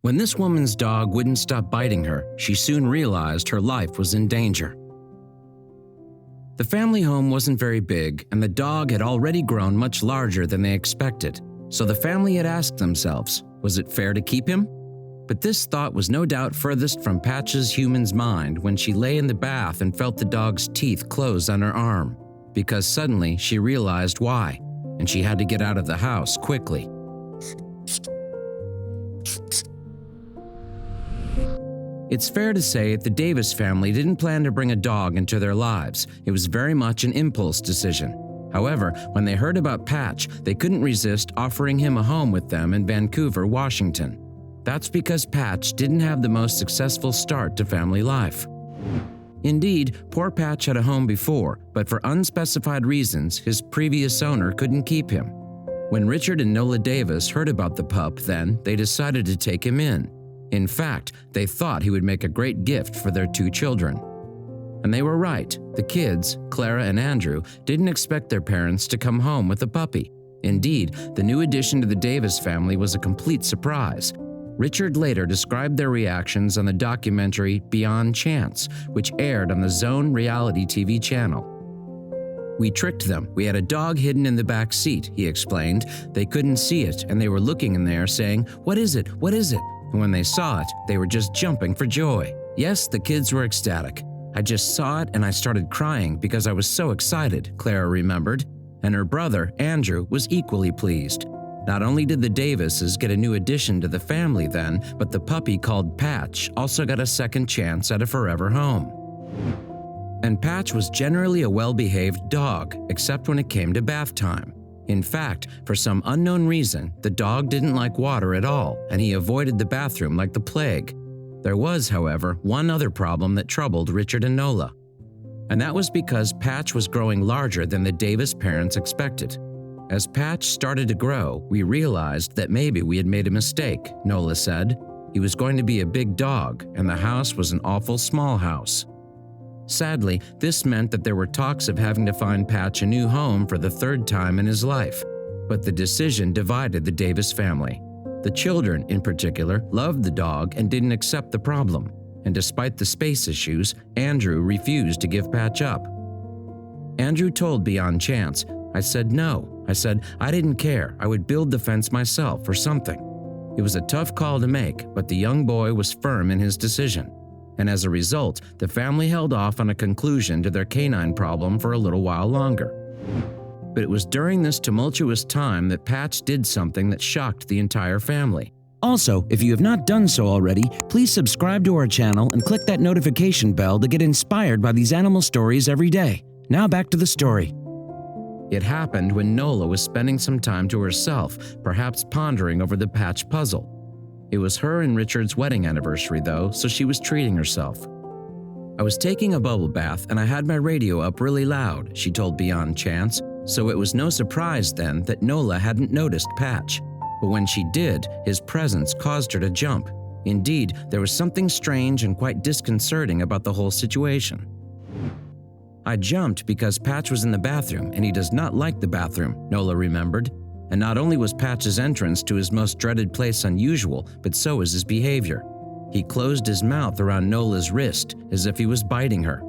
When this woman's dog wouldn't stop biting her, she soon realized her life was in danger. The family home wasn't very big, and the dog had already grown much larger than they expected, so the family had asked themselves, was it fair to keep him? But this thought was no doubt furthest from Patch's human's mind when she lay in the bath and felt the dog's teeth close on her arm, because suddenly she realized why, and she had to get out of the house quickly. It's fair to say the Davis family didn't plan to bring a dog into their lives. It was very much an impulse decision. However, when they heard about Patch, they couldn't resist offering him a home with them in Vancouver, Washington. That's because Patch didn't have the most successful start to family life. Indeed, poor Patch had a home before, but for unspecified reasons, his previous owner couldn't keep him. When Richard and Nola Davis heard about the pup, then they decided to take him in. In fact, they thought he would make a great gift for their 2 children. And they were right. The kids, Clara and Andrew, didn't expect their parents to come home with a puppy. Indeed, the new addition to the Davis family was a complete surprise. Richard later described their reactions on the documentary Beyond Chance, which aired on the Zone reality TV channel. "We tricked them. We had a dog hidden in the back seat," he explained. "They couldn't see it, and they were looking in there saying, 'What is it? What is it?' And when they saw it, they were just jumping for joy." Yes, the kids were ecstatic. "I just saw it and I started crying because I was so excited," Clara remembered. And her brother, Andrew, was equally pleased. Not only did the Davises get a new addition to the family then, but the puppy called Patch also got a second chance at a forever home. And Patch was generally a well-behaved dog, except when it came to bath time. In fact, for some unknown reason, the dog didn't like water at all, and he avoided the bathroom like the plague. There was, however, one other problem that troubled Richard and Nola. And that was because Patch was growing larger than the Davis parents expected. As Patch started to grow, we realized that maybe we had made a mistake, Nola said. He was going to be a big dog, and the house was an awful small house. Sadly, this meant that there were talks of having to find Patch a new home for the 3rd time in his life. But the decision divided the Davis family. The children, in particular, loved the dog and didn't accept the problem. And despite the space issues, Andrew refused to give Patch up. Andrew told Beyond Chance, "I said no. I said I didn't care. I would build the fence myself or something." It was a tough call to make, but the young boy was firm in his decision. And as a result, the family held off on a conclusion to their canine problem for a little while longer. But it was during this tumultuous time that Patch did something that shocked the entire family. Also, if you have not done so already, please subscribe to our channel and click that notification bell to get inspired by these animal stories every day. Now back to the story. It happened when Nola was spending some time to herself, perhaps pondering over the Patch puzzle. It was her and Richard's wedding anniversary, though, so she was treating herself. "I was taking a bubble bath and I had my radio up really loud," she told Beyond Chance, so it was no surprise then that Nola hadn't noticed Patch. But when she did, his presence caused her to jump. Indeed, there was something strange and quite disconcerting about the whole situation. "I jumped because Patch was in the bathroom and he does not like the bathroom," Nola remembered. And not only was Patch's entrance to his most dreaded place unusual, but so was his behavior. He closed his mouth around Nola's wrist as if he was biting her.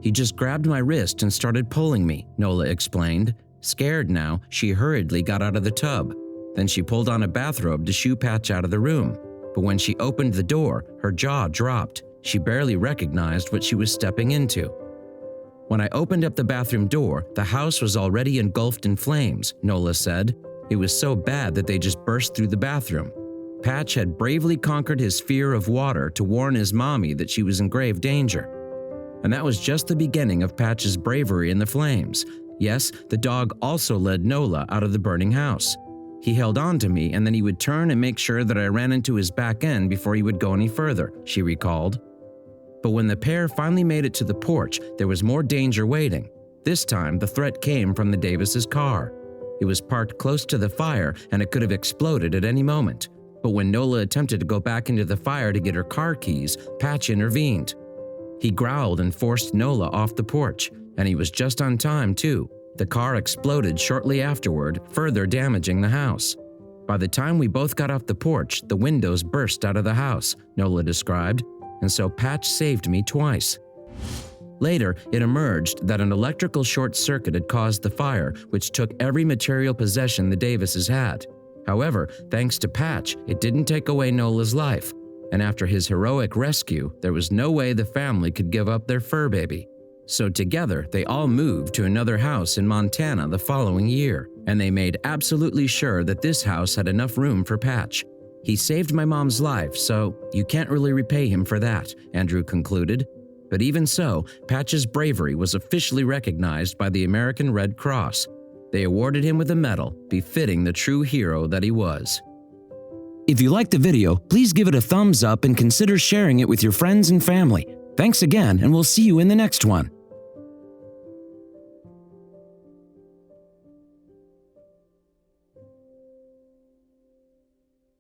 "He just grabbed my wrist and started pulling me," Nola explained. Scared now, she hurriedly got out of the tub. Then she pulled on a bathrobe to shoo Patch out of the room. But when she opened the door, her jaw dropped. She barely recognized what she was stepping into. "When I opened up the bathroom door, the house was already engulfed in flames," Nola said. "It was so bad that they just burst through the bathroom." Patch had bravely conquered his fear of water to warn his mommy that she was in grave danger. And that was just the beginning of Patch's bravery in the flames. Yes, the dog also led Nola out of the burning house. "He held on to me and then he would turn and make sure that I ran into his back end before he would go any further," she recalled. But when the pair finally made it to the porch, there was more danger waiting. This time, the threat came from the Davises' car. It was parked close to the fire and it could have exploded at any moment. But when Nola attempted to go back into the fire to get her car keys, Patch intervened. He growled and forced Nola off the porch, and he was just on time too. The car exploded shortly afterward, further damaging the house. By the time we both got off the porch, the windows burst out of the house, Nola described, and so Patch saved me twice. Later, it emerged that an electrical short circuit had caused the fire, which took every material possession the Davises had. However, thanks to Patch, it didn't take away Nola's life, and after his heroic rescue, there was no way the family could give up their fur baby. So together, they all moved to another house in Montana the following year, and they made absolutely sure that this house had enough room for Patch. He saved my mom's life, so you can't really repay him for that, Andrew concluded. But even so, Patch's bravery was officially recognized by the American Red Cross. They awarded him with a medal befitting the true hero that he was. If you liked the video, please give it a thumbs up and consider sharing it with your friends and family. Thanks again, and we'll see you in the next one.